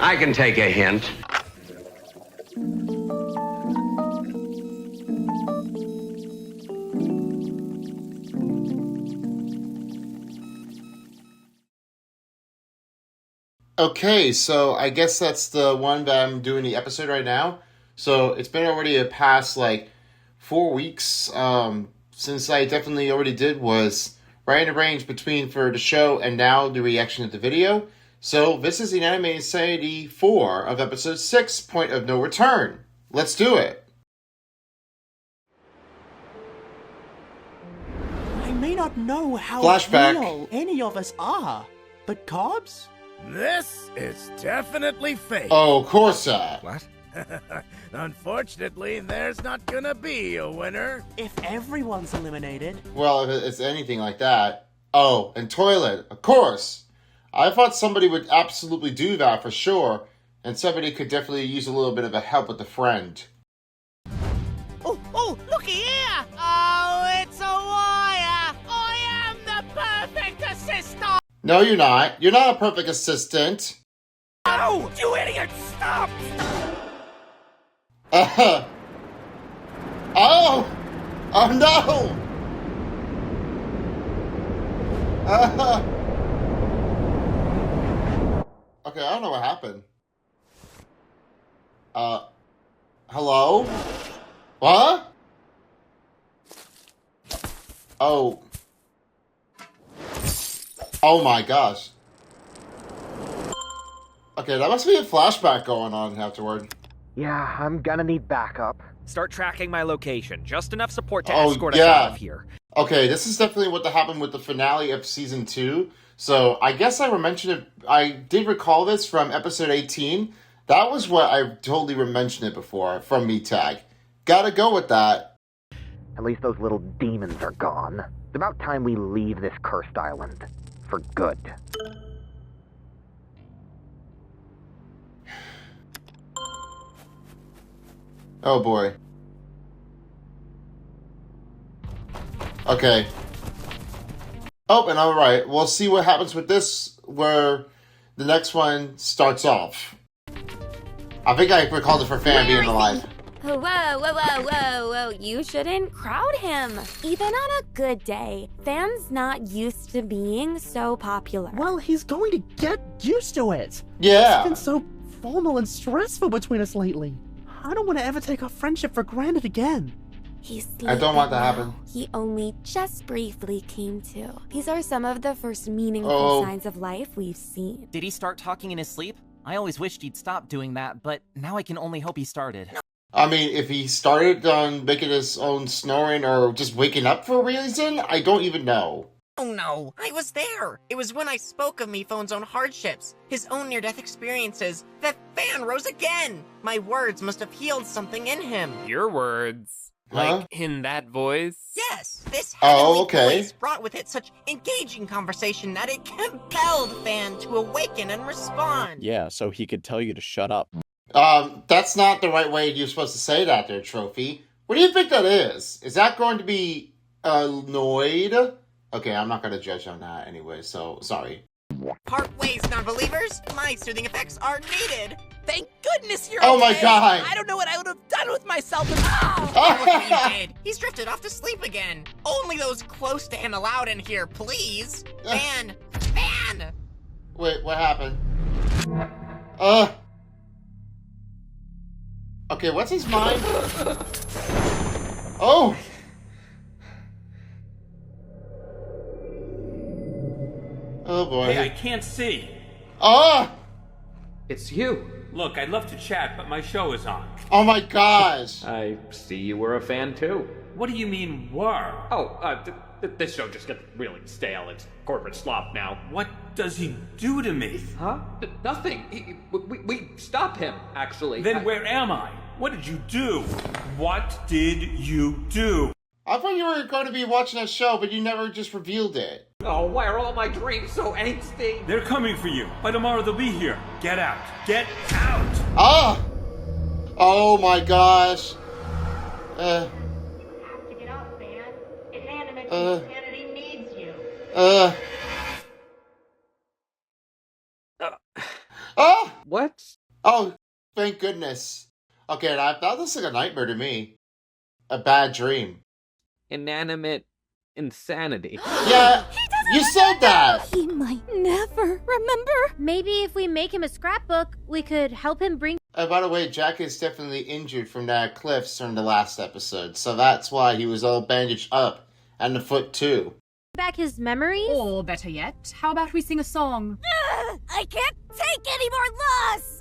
I can take a hint. Okay, so I guess that's the one that I'm doing the episode right now. So it's been already a past 4 weeks since I definitely already did was right in the range between for the show and now the reaction of the video. So this is Inanimate Insanity IV of episode 6, Point of No Return. Let's do it. I may not know how Flashback. real any of us are, but Cobbs? This is definitely fake. Oh, of course not. What? Unfortunately, there's not gonna be a winner. If everyone's eliminated... Well, if it's anything like that. Oh, and toilet, of course. I thought somebody would absolutely do that for sure, and somebody could definitely use a little bit of a help with a friend. Oh, looky here! Oh, it's a wire! I am the perfect assistant! No, you're not. You're not a perfect assistant. Oh, you idiot! Stop! Oh! Oh no! Okay, I don't know what happened. Hello? What? Oh. Oh my gosh. Okay, that must be a flashback going on afterward. Yeah, I'm gonna need backup. Start tracking my location. Just enough support to Oh, escort us yeah. out of here. Okay, this is definitely what happened with the finale of season 2. So I guess I mentioned it. I did recall this from episode 18. That was what I totally mentioned it before from me tag. Gotta go with that. At least those little demons are gone. It's about time we leave this cursed island. For good. Oh boy. Okay. Oh, and alright. We'll see what happens with this, where the next one starts off. I think I recalled it for Fan being alive. Whoa, whoa, whoa, whoa, whoa. You shouldn't crowd him. Even on a good day, Fan's not used to being so popular. Well, he's going to get used to it. Yeah. It's been so formal and stressful between us lately. I don't want to ever take our friendship for granted again. He's I don't want that to happen. He only just briefly came to. These are some of the first meaningful signs of life we've seen. Did he start talking in his sleep? I always wished he'd stop doing that, but now I can only hope he started. I mean, if he started on making his own snoring or just waking up for a reason, I don't even know. Oh no, I was there! It was when I spoke of Miphone's own hardships, his own near-death experiences, that Fan rose again! My words must have healed something in him. Your words? Huh? Like, in that voice? Yes, this heavenly okay. voice brought with it such engaging conversation that it compelled Fan to awaken and respond. Yeah, so he could tell you to shut up. That's not the right way you're supposed to say that there, Trophy. What do you think that is? Is that going to be annoyed? Okay, I'm not going to judge on that anyway, so sorry. Part ways, non-believers. My soothing effects are needed. Thank goodness you're Oh okay. my god! I don't know what I would have done with myself if... Look what you did. He's drifted off to sleep again. Only those close to him allowed in here, please. Fan! Fan! Wait, what happened? Okay, what's his mind? Oh! Oh boy. Hey, I can't see. Ah! It's you. Look, I'd love to chat, but my show is on. Oh my gosh! I see you were a fan too. What do you mean, were? Oh, this show just gets really stale. It's corporate slop now. What does he do to me? Huh? Nothing. We stop him, actually. Then where am I? What did you do? What did you do? I thought you were going to be watching that show, but you never just revealed it. Oh, why are all my dreams so angsty? They're coming for you. By tomorrow they'll be here. Get out. Get out! Ah! Oh my gosh. To get up, man. Inanimate Insanity needs you. Oh! What? Oh, thank goodness. Okay, that looks like a nightmare to me. A bad dream. Inanimate insanity. Yeah, you said that! He might never remember. Maybe if we make him a scrapbook, we could help him bring By the way, Jack is definitely injured from that cliff during the last episode, so that's why he was all bandaged up, and the foot too. back his memories. Or better yet, how about we sing a song? I can't take any more loss!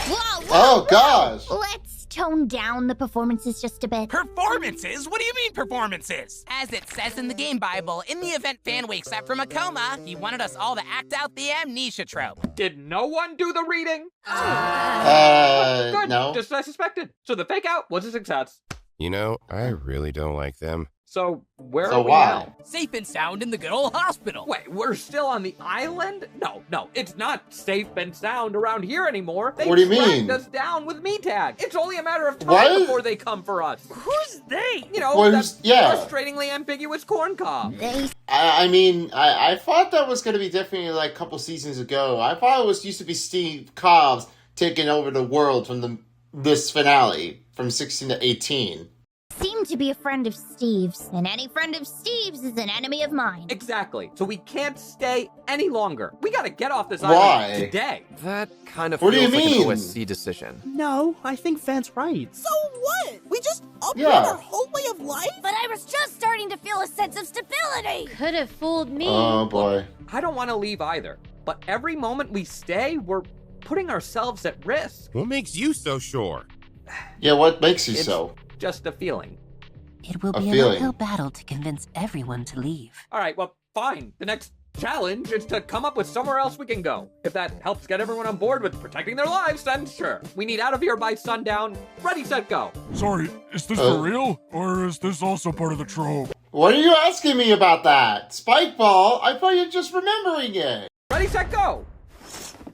Whoa, Oh gosh! Let's tone down the performances just a bit. Performances? What do you mean performances? As it says in the game Bible, in the event Fan wakes up from a coma, he wanted us all to act out the amnesia trope. Did no one do the reading? Good. No. Just as I suspected. So the fake out was a success. You know, I really don't like them. So where are we now? Safe and sound in the good old hospital. Wait, we're still on the island? No, it's not safe and sound around here anymore. They What do you mean? tracked us down with me tag. It's only a matter of time What? before they come for us. Who's they? You know, Well, that who's- yeah. frustratingly ambiguous corn cob. I mean, I thought that was going to be definitely like a couple seasons ago. I thought it was used to be Steve Cobbs taking over the world from this finale from 16 to 18. Seem to be a friend of Steve's, and any friend of Steve's is an enemy of mine. Exactly. So we can't stay any longer. We gotta get off this Why? island today. That kind of What do feels you like mean? an OSC decision. No, I think Van's right. So what? We just upgrade Yeah. our whole way of life? But I was just starting to feel a sense of stability. Could have fooled me. Oh boy. I don't want to leave either. But every moment we stay, we're putting ourselves at risk. What makes you so sure? Yeah, what makes you It's so? just a feeling. It will A be an feeling. uphill battle to convince everyone to leave. All right, well, fine. The next challenge is to come up with somewhere else we can go. If that helps get everyone on board with protecting their lives, then sure. We need out of here by sundown. Ready, set, go. Sorry, is this for real? Or is this also part of the trope? What are you asking me about that? Spikeball? I thought you were just remembering it. Ready, set, go.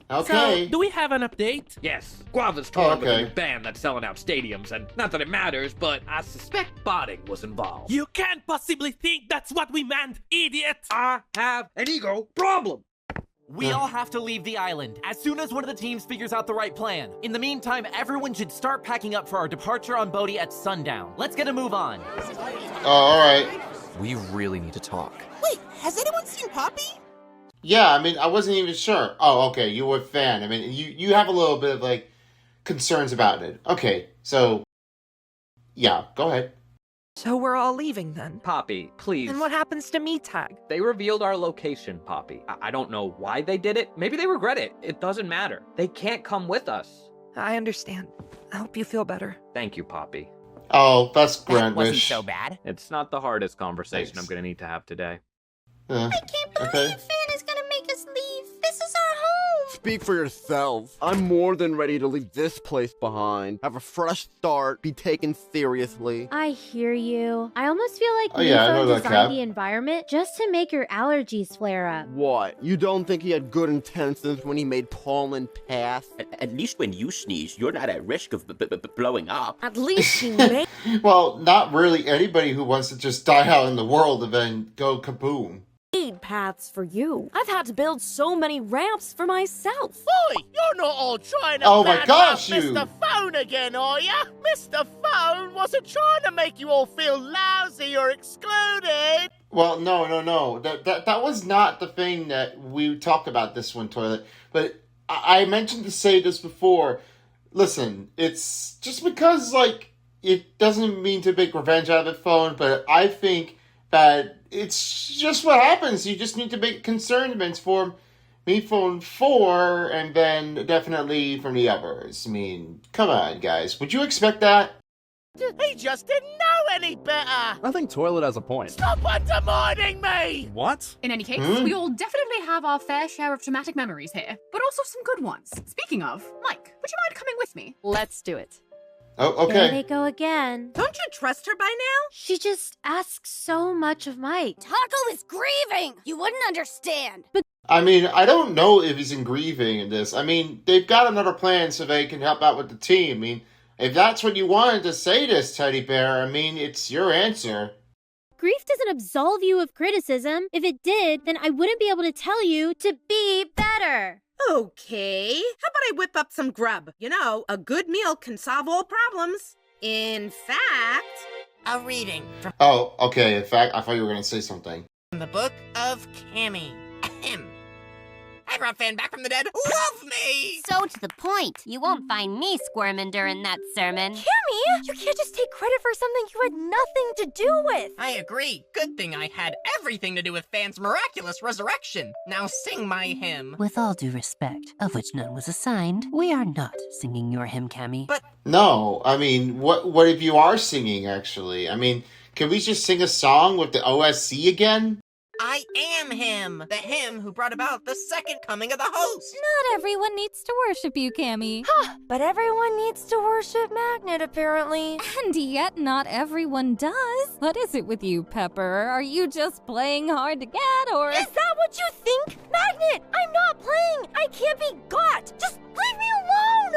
Okay. So, do we have an update? Yes, Guava's touring with a okay. new band that's selling out stadiums, and not that it matters, but I suspect botting was involved. You can't possibly think that's what we meant, idiot! I have an ego problem. We all have to leave the island as soon as one of the teams figures out the right plan. In the meantime, everyone should start packing up for our departure on Bodhi at sundown. Let's get a move on. Oh, alright. We really need to talk. Wait, has anyone seen Poppy? Yeah, I mean, I wasn't even sure. Oh, okay, you were a fan. I mean, you have a little bit of, like, concerns about it. Okay, so, yeah, go ahead. So we're all leaving then? Poppy, please. And what happens to me tag? They revealed our location, Poppy. I don't know why they did it. Maybe they regret it. It doesn't matter. They can't come with us. I understand. I hope you feel better. Thank you, Poppy. Oh, that's That wasn't Grandwish. so bad. It's not the hardest conversation Thanks. I'm gonna need to have today. I can't believe Okay. Fan is gonna make us leave. This is our home. Speak for yourself. I'm more than ready to leave this place behind, have a fresh start, be taken seriously. I hear you. I almost feel like Oh, yeah, I know Newfound that, designed Cap. the environment just to make your allergies flare up. What? You don't think he had good intentions when he made pollen pass? At least when you sneeze, you're not at risk of blowing up. At least you made Well, not really anybody who wants to just die out in the world and then go kaboom. paths for you. I've had to build so many ramps for myself. Boy, you're not all trying to Oh my bad gosh, mouth you- Mr. Phone again, are ya? Mr. Phone wasn't trying to make you all feel lousy or excluded. Well, no. That was not the thing that we talked about this one, Toilet. But I mentioned to say this before. Listen, it's just because, like, it doesn't mean to make revenge out of it, Phone, but I think that it's just what happens. You just need to make concernments for me, Phone 4, and then definitely from the others. I mean, come on, guys. Would you expect that? He just didn't know any better. I think Toilet has a point. Stop undermining me. What? In any case, Hmm? we all definitely have our fair share of traumatic memories here, but also some good ones. Speaking of, Mike, would you mind coming with me? Let's do it. Oh, There okay. they go again. Don't you trust her by now? She just asks so much of Mike. Taco is grieving. You wouldn't understand. But I mean, I don't know if he's in grieving in this. I mean, they've got another plan so they can help out with the team. I mean, if that's what you wanted to say this, Teddy Bear, I mean, it's your answer. grief doesn't absolve you of criticism. If it did, then I wouldn't be able to tell you to be better. Okay. How about I whip up some grub? You know, a good meal can solve all problems. In fact... A reading from Oh, okay. In fact, I thought you were going to say something. the Book of Cammy. Ahem. I brought Fan back from the dead. Love me! So to the point. You won't find me squirming during that sermon. Cammy, you can't just take credit for something you had nothing to do with. I agree. Good thing I had everything to do with Fan's miraculous resurrection. Now sing my hymn. With all due respect, of which none was assigned, we are not singing your hymn, Cammy. But No, I mean, what if you are singing, actually? I mean, can we just sing a song with the OSC again? I am him, the him who brought about the second coming of the host. Not everyone needs to worship you, Cammy. But everyone needs to worship Magnet, apparently. And yet not everyone does. What is it with you, Pepper? Are you just playing hard to get, or... Is that what you think? Magnet, I'm not playing! I can't be got! Just leave me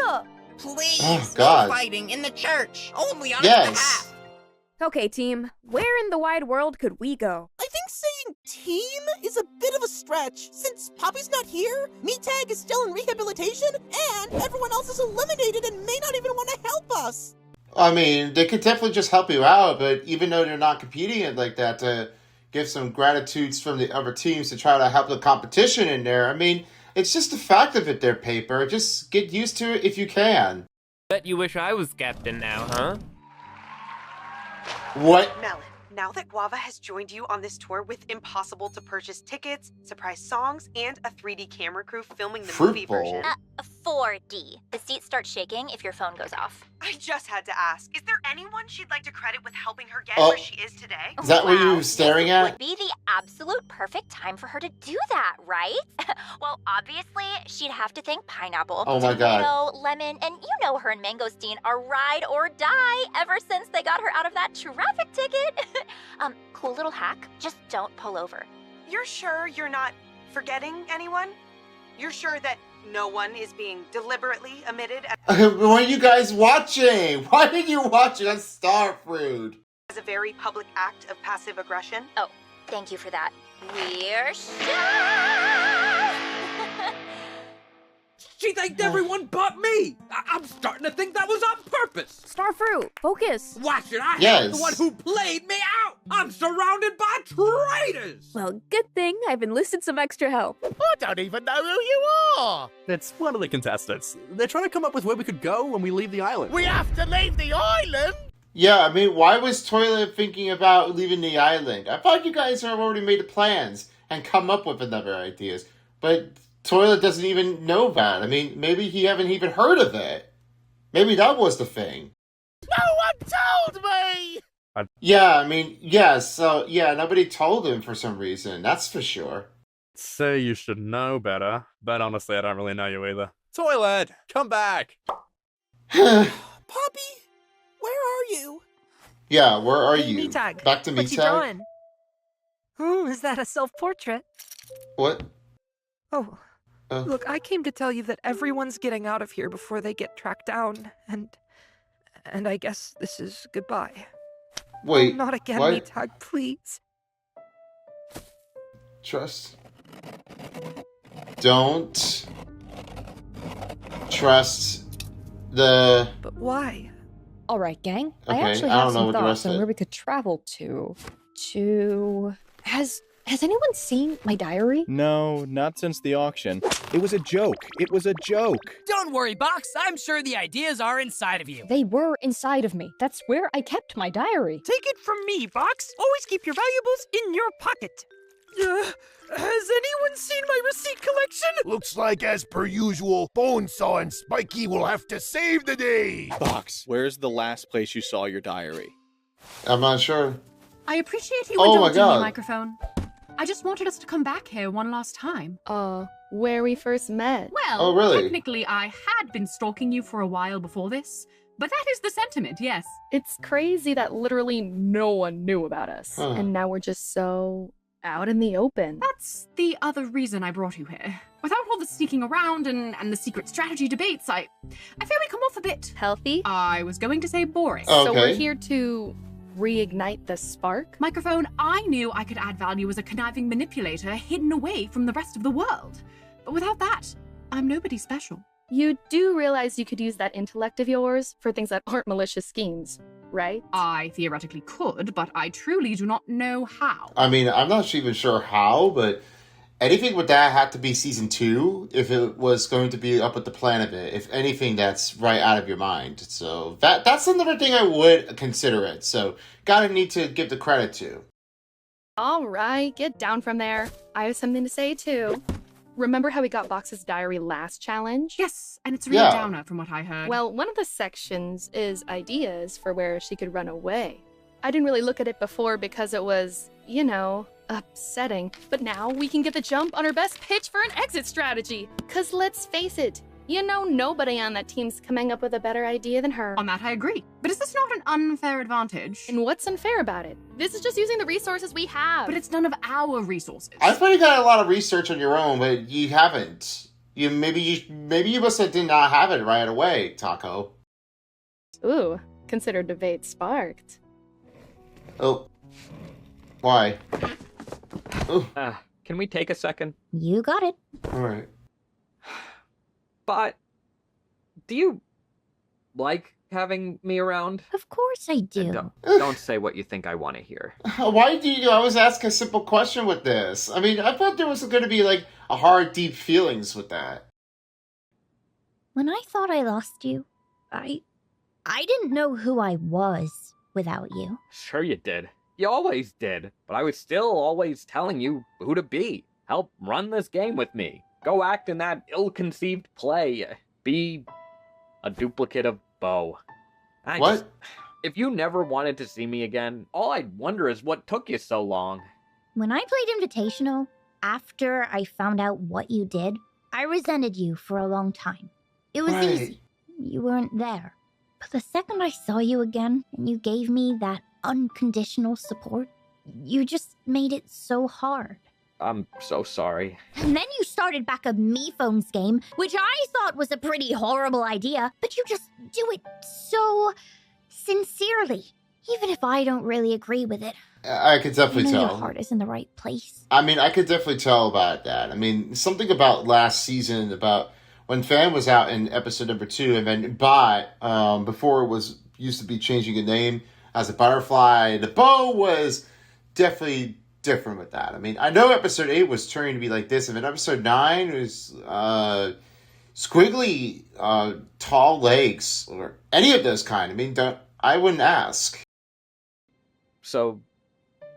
alone! Please, Oh, God. no fighting in the church. Only on Yes. his behalf. Okay, team. Where in the wide world could we go? I think saying team is a bit of a stretch. Since Poppy's not here, Meatag is still in rehabilitation, and everyone else is eliminated and may not even want to help us. I mean, they could definitely just help you out, but even though they're not competing it like that, to give some gratitudes from the other teams to try to help the competition in there, I mean, it's just the fact of it there, Paper. Just get used to it if you can. Bet you wish I was captain now, huh? What? Melon, now that Guava has joined you on this tour with impossible to purchase tickets, surprise songs, and a 3D camera crew filming the movie version. 4D. The seats start shaking if your phone goes off. I just had to ask, is there anyone she'd like to credit with helping her get Oh. where she is today? Is that what you were staring Would at? be the absolute perfect time for her to do that, right? Well, obviously, she'd have to thank Pineapple, Oh my God. Tomato, Lemon, and you know her and Mangosteen are ride or die ever since they got her out of that traffic ticket. Cool little hack. Just don't pull over. You're sure you're not forgetting anyone? You're sure that no one is being deliberately omitted What are you guys watching? Why did you watch it on Starfruit? as a very public act of passive aggression? Oh, thank you for that. We're She thanked everyone but me! I'm starting to think that was on purpose! Starfruit, focus. Why should I Yes. help the one who played me out? I'm surrounded by traitors! Well, good thing I've enlisted some extra help. I don't even know who you are. It's one of the contestants. They're trying to come up with where we could go when we leave the island. We have to leave the island. Yeah, I mean, why was Toilet thinking about leaving the island? I thought you guys have already made the plans and come up with another ideas. But Toilet doesn't even know that. I mean, maybe he haven't even heard of it. Maybe that was the thing. No one told me. Yeah, I mean, yes. So, yeah, nobody told him for some reason. That's for sure. Say you should know better, but honestly, I don't really know you either. Toilet, come back! Poppy, where are you? Yeah, where are Hey, you? Meatag. Back to What's you Meatag? drawing? Is that a self-portrait? What? Oh, look, I came to tell you that everyone's getting out of here before they get tracked down, and I guess this is goodbye. Wait, Oh, not again, what? Meatag, please. Trust. Don't trust the... But why? All right, gang. Okay, I actually I have don't know some what the thoughts rest of on it- where we could travel to. Has anyone seen my diary? No, not since the auction. It was a joke. It was a joke. Don't worry, Box. I'm sure the ideas are inside of you. They were inside of me. That's where I kept my diary. Take it from me, Box. Always keep your valuables in your pocket. Has anyone seen my receipt collection? Looks like, as per usual, Bonesaw and Spiky will have to save the day. Box, where's the last place you saw your diary? I'm not sure. I appreciate you Oh my indulging God. me, microphone. I just wanted us to come back here one last time. Where we first met. Well, Oh, really? technically I had been stalking you for a while before this, but that is the sentiment, yes. It's crazy that literally no one knew about us. And now we're just so out in the open. That's the other reason I brought you here. Without all the sneaking around and the secret strategy debates, I fear we come off a bit... Healthy? I was going to say boring. Okay. So we're here to reignite the spark? Microphone, I knew I could add value as a conniving manipulator hidden away from the rest of the world. But without that, I'm nobody special. You do realize you could use that intellect of yours for things that aren't malicious schemes, right? I theoretically could, but I truly do not know how. I mean, I'm not even sure how, but anything with that had to be season 2 if it was going to be up with the plan of it. If anything, that's right out of your mind. So that's another thing I would consider it. So gotta need to give the credit to. All right, get down from there. I have something to say too. Remember how we got Box's diary last challenge? Yes, and it's a real downer from what I heard. Well, one of the sections is ideas for where she could run away. I didn't really look at it before because it was, you know, upsetting. But now we can get the jump on our best pitch for an exit strategy. Cause let's face it, you know nobody on that team's coming up with a better idea than her. On that I agree. But is this not an unfair advantage? And what's unfair about it? This is just using the resources we have. But it's none of our resources. I thought you got a lot of research on your own, but you haven't. Maybe you must have did not have it right away, Taco. Ooh, consider debate sparked. Oh. Why? Can we take a second? You got it. Alright. But do you like having me around? Of course I do. Don't say what you think I want to hear. Why do you always ask a simple question with this? I mean, I thought there was going to be like a hard, deep feelings with that. When I thought I lost you, I didn't know who I was without you. Sure you did. You always did. But I was still always telling you who to be. Help run this game with me. Go act in that ill-conceived play. Be a duplicate of Bo. If you never wanted to see me again, all I'd wonder is what took you so long. When I played Invitational, after I found out what you did, I resented you for a long time. It was easy. You weren't there. But the second I saw you again, and you gave me that unconditional support, you just made it so hard. I'm so sorry. And then you started back a Me Phones game, which I thought was a pretty horrible idea, but you just do it so sincerely. Even if I don't really agree with it. I could definitely tell. Your heart is in the right place. I mean, I could definitely tell about that. I mean, something about last season, about when Fan was out in episode number 2, and then Bot, before it was used to be changing a name as a butterfly, the Bow was definitely different with that. I mean, I know episode 8 was turning to be like this, and then episode 9 was squiggly, tall legs, or any of those kind. I mean, I wouldn't ask. So,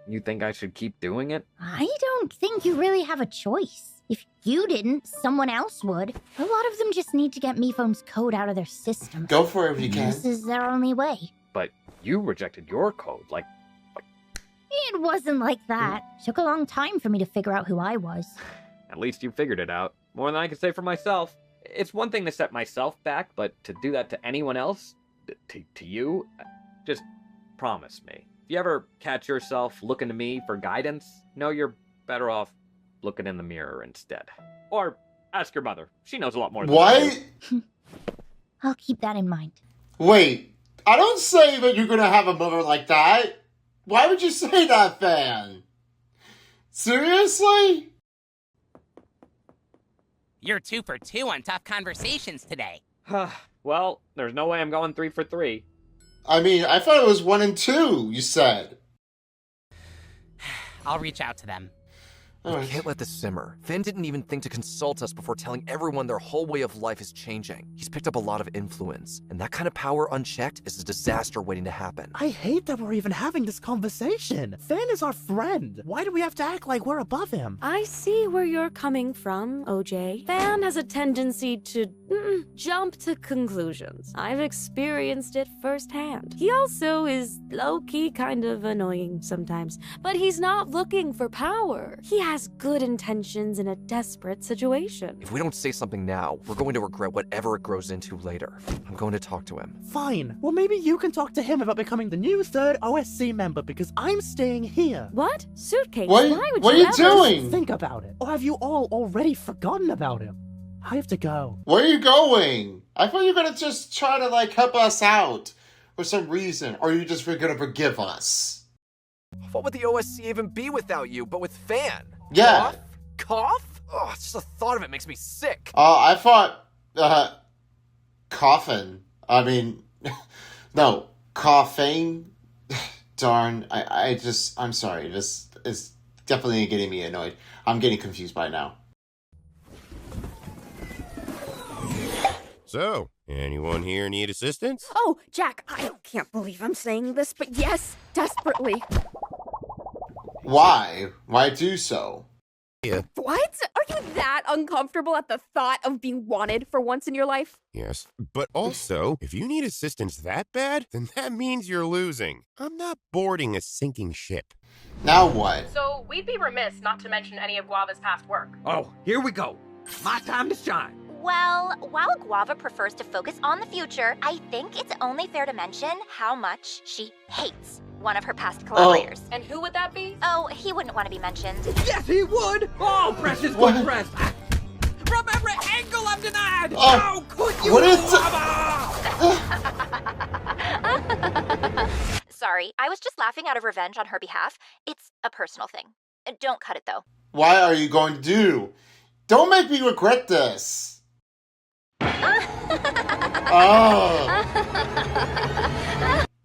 you think I should keep doing it? I don't think you really have a choice. If you didn't, someone else would. A lot of them just need to get MePhone's code out of their system. Go for it if you can. This is their only way. But you rejected your code, like... It wasn't like that. Took a long time for me to figure out who I was. At least you figured it out. More than I can say for myself. It's one thing to set myself back, but to do that to anyone else, to you, just promise me. If you ever catch yourself looking to me for guidance, know you're better off looking in the mirror instead. Or ask your mother. She knows a lot more than I do. I'll keep that in mind. Wait, I don't say that you're gonna have a mother like that. Why would you say that, Fan? Seriously? You're 2 for 2 on tough conversations today. Well, there's no way I'm going 3 for 3. I mean, I thought it was 1 and 2, you said. I'll reach out to them. We can't let this simmer. Finn didn't even think to consult us before telling everyone their whole way of life is changing. He's picked up a lot of influence, and that kind of power unchecked is a disaster waiting to happen. I hate that we're even having this conversation. Fan is our friend. Why do we have to act like we're above him? I see where you're coming from, OJ. Fan has a tendency to jump to conclusions. I've experienced it firsthand. He also is low-key kind of annoying sometimes, but he's not looking for power. He has good intentions in a desperate situation. If we don't say something now, we're going to regret whatever it grows into later. I'm going to talk to him. Fine. Well, maybe you can talk to him about becoming the new third OSC member because I'm staying here. What? Suitcase? What are you doing? Think about it. Or have you all already forgotten about him? I have to go. Where are you going? I thought you were gonna just try to like help us out for some reason. Or are you just gonna forgive us? What would the OSC even be without you, but with Fan? Yeah. Cough? Oh, just the thought of it makes me sick. I thought, coffin. I mean, no, coughing. Darn, I'm sorry. This is definitely getting me annoyed. I'm getting confused by now. So, anyone here need assistance? Oh, Jack, I can't believe I'm saying this, but yes, desperately. Why? Why do so? Yeah. What? Are you that uncomfortable at the thought of being wanted for once in your life? Yes. But also, if you need assistance that bad, then that means you're losing. I'm not boarding a sinking ship. Now what? So, we'd be remiss not to mention any of Guava's past work. Oh, here we go. My time to shine. Well, while Guava prefers to focus on the future, I think it's only fair to mention how much she hates one of her past collaborators. And who would that be? Oh, he wouldn't want to be mentioned. Yes, he would! Oh, precious good press. From every angle I'm denied! How could you, Guava? Sorry, I was just laughing out of revenge on her behalf. It's a personal thing. Don't cut it, though. Why are you going to do? Don't make me regret this.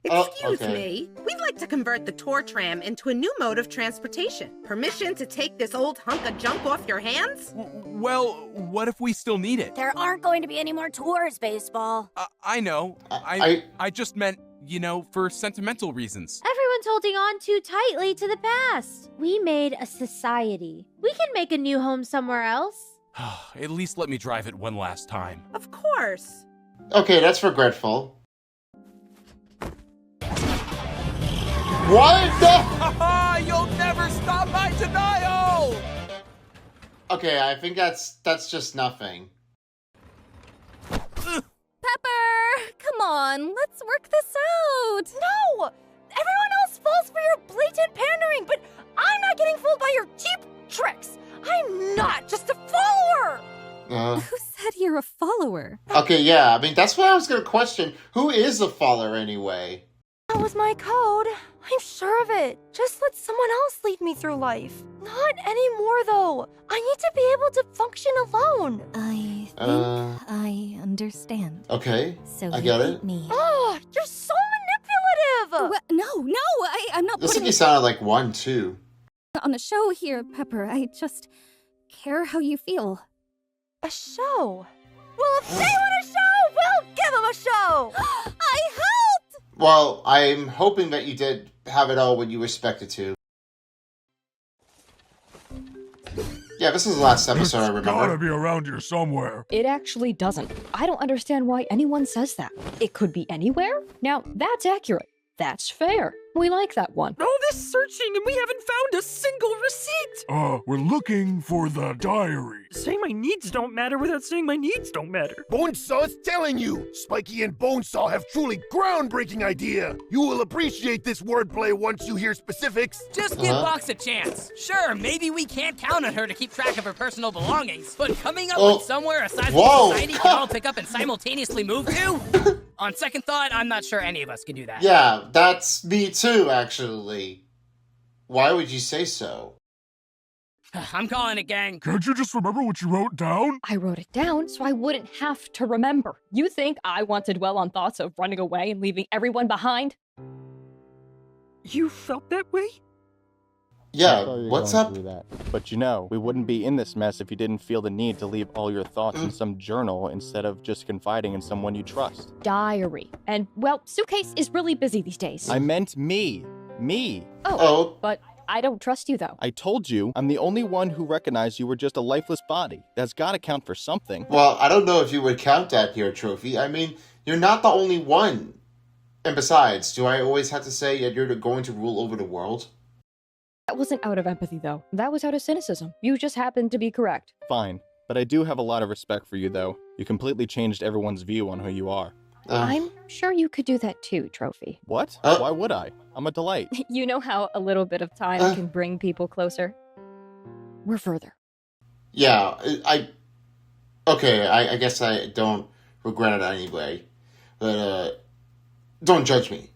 Excuse me. We'd like to convert the tour tram into a new mode of transportation. Permission to take this old hunk of junk off your hands? Well, what if we still need it? There aren't going to be any more tours, Baseball. I know. I just meant, you know, for sentimental reasons. Everyone's holding on too tightly to the past. We made a society. We can make a new home somewhere else. At least let me drive it one last time. Of course. Okay, that's regretful. What the? You'll never stop my denial! Okay, I think that's just nothing. Pepper! Come on, let's work this out! No! Everyone else falls for your blatant pandering, but I'm not getting fooled by your cheap tricks! I'm not just a follower! Who said you're a follower? Okay, yeah, I mean, that's what I was gonna question. Who is a follower anyway? That was my code. I'm sure of it. Just let someone else lead me through life. Not anymore, though. I need to be able to function alone. I think I understand. Okay, So I you get hate it. me. Oh, you're so manipulative! No, I'm not Looks putting like you sounded like one, too. on a show here, Pepper. I just care how you feel. A show? Well, if they want a show, we'll give them a show! I helped! Well, I'm hoping that you did have it all when you expected to. Yeah, this is the last episode I remember. Gotta be around here somewhere. It actually doesn't. I don't understand why anyone says that. It could be anywhere? Now, that's accurate. That's fair. We like that one. All this searching and we haven't found a single receipt! We're looking for the diary. Saying my needs don't matter without saying my needs don't matter. Bonesaw's telling you! Spiky and Bonesaw have truly groundbreaking idea! You will appreciate this wordplay once you hear specifics. Just give Box a chance. Sure, maybe we can't count on her to keep track of her personal belongings, but coming up with somewhere a sizable society can all pick up and simultaneously move to? On second thought, I'm not sure any of us can do that. Yeah, that's me too, actually. Why would you say so? I'm calling it, gang. Can't you just remember what you wrote down? I wrote it down so I wouldn't have to remember. You think I want to dwell on thoughts of running away and leaving everyone behind? You felt that way? Yeah, what's up? That. But you know, we wouldn't be in this mess if you didn't feel the need to leave all your thoughts in some journal instead of just confiding in someone you trust. Diary. And, well, Suitcase is really busy these days. I meant me. Me. Oh, but I don't trust you, though. I told you, I'm the only one who recognized you were just a lifeless body. That's gotta count for something. Well, I don't know if you would count that here, Trophy. I mean, you're not the only one. And besides, do I always have to say that you're going to rule over the world? That wasn't out of empathy, though. That was out of cynicism. You just happened to be correct. Fine. But I do have a lot of respect for you, though. You completely changed everyone's view on who you are. I'm sure you could do that too, Trophy. What? Why would I? I'm a delight. You know how a little bit of time can bring people closer? We're further. Yeah, I guess I don't regret it anyway. But, don't judge me.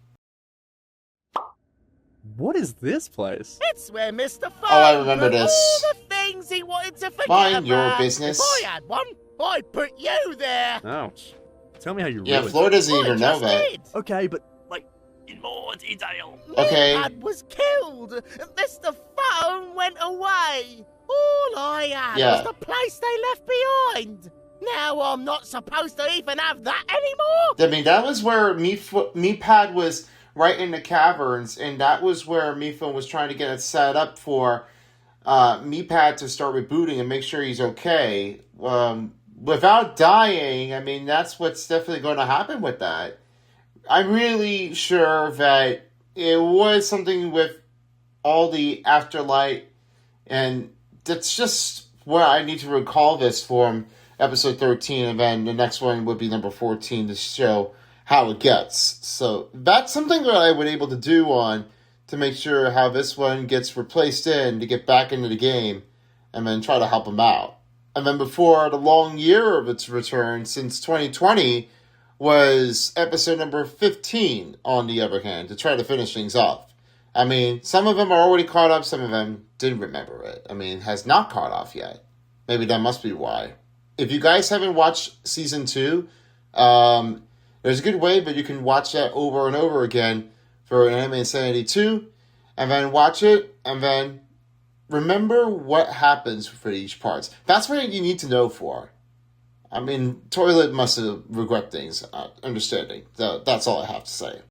What is this place? It's where Mr. Phone I remember put this. all the things he wanted to forget Mind about. your business. If I had one, I'd put you there. Ouch. Tell me how you Yeah, really Floor doesn't even know just that. did. Okay, but, like, in more detail. Okay. Dad was killed. Mr. Phone went away. All I had was the place they left behind. Now I'm not supposed to even have that anymore? I mean, that was where Meatpad was right in the caverns, and that was where Meatphone was trying to get it set up for Meatpad to start rebooting and make sure he's okay. Without dying, I mean, that's what's definitely going to happen with that. I'm really sure that it was something with all the afterlight, and that's just where I need to recall this from episode 13, and then the next one would be number 14 to show how it gets. So that's something that I would able to do on to make sure how this one gets replaced in to get back into the game, and then try to help him out. And then before the long year of its return since 2020 was episode number 15, on the other hand, to try to finish things off. I mean, some of them are already caught up, some of them didn't remember it. I mean, has not caught off yet. Maybe that must be why. If you guys haven't watched season 2, there's a good way, but you can watch that over and over again for Inanimate Insanity 2, and then watch it, and then remember what happens for each part. That's what you need to know for. I mean, Toilet must have regret things, understanding. That's all I have to say.